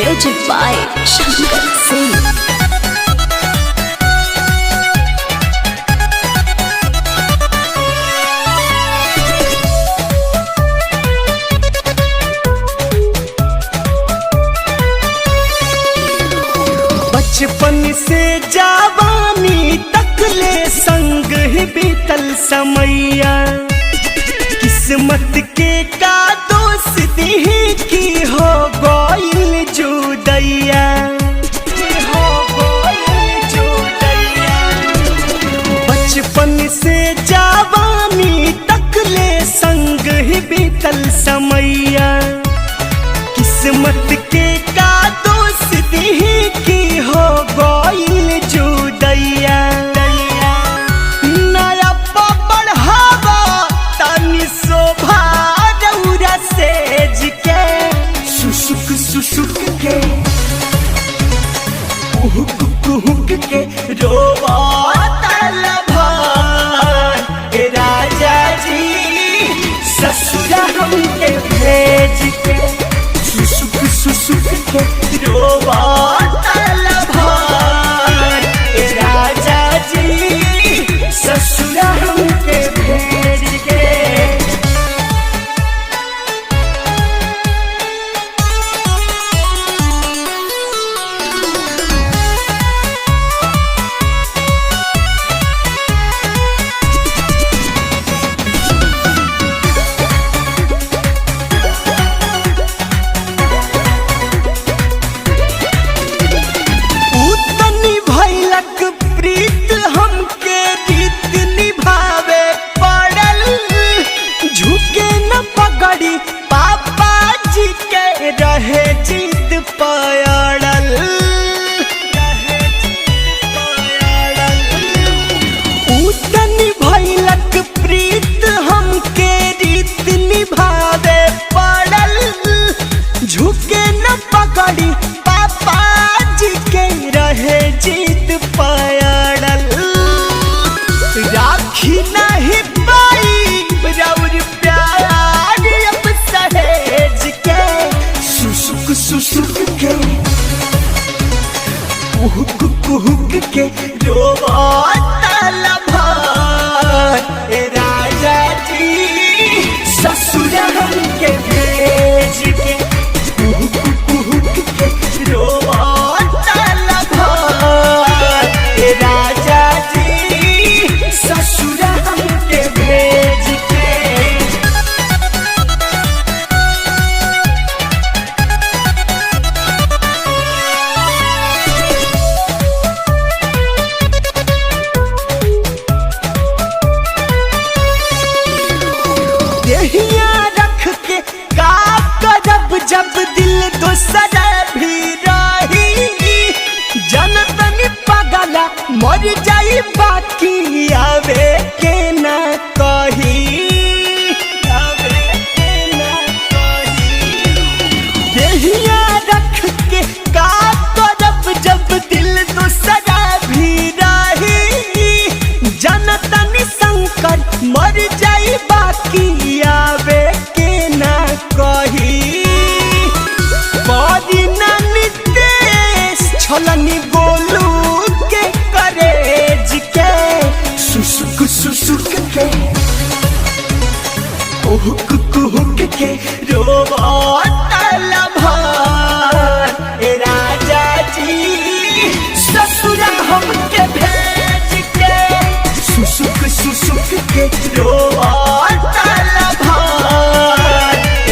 Music by Shankar Singh. बचपन से जवानी तक ले संग ही बीतल समैया, किस्मत के का दोस्ती ही की हो गइल जुदैया, बचपन से जवानी तक ले संग ही बीतल समैया, किस्मत के का दोस्ती ही की हो गइल जुदैया। नया बढ़ावा तनी शोभा रौरा सेज के, सुसुक सुसुक के कुहुक कुहुक के रोवा ए राजा जी ससुरा हमके भेज के, सुसुक सुसुक के रोवा ए राजा जी ससुरा हमके भेज के। रहे जिद पयाड़ल, उतनी भइलक प्रीत हमके रीत निभावे पड़ल, झुके न पकड़ी पापा जी के रहे जिद पयाड़ल, राखी नहीं पाई रौर प्यार अब सहेज के, सुसुक सुसुक के कुहुक कुहुक के रोवा ए राजा जी ससुरा हमके भेज के, कुहुक कुहुक के रोवा ए राजा जी ससुरा हमके भेज के। रख के का करब जब दिल दूसरा भी रही, जनतनी पगला मर जाई बाकी आवे के ना कही, देहिया रख के का करब जब दिल दूसरा भी रही, जनतनी शंकर मर जाई बाकी आवे के ना कही, बड़ी नितेश छलनी गोलू के करेज के, सुसुक सुसुक के कुहुक कुहुक के रोवा ए राजा जी ससुरा हमके भेज के, सुसुक सुसुक के रोवा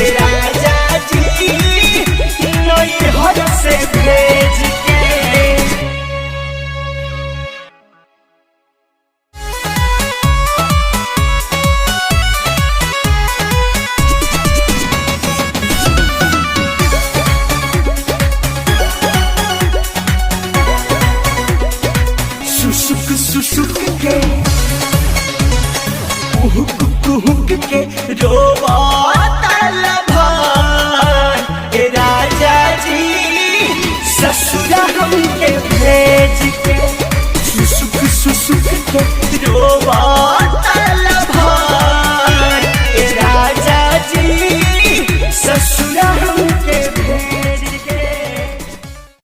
ए राजा जी नैहर से भेज के। सुसुक सुसुक के कुहुक कुहुक के रोवा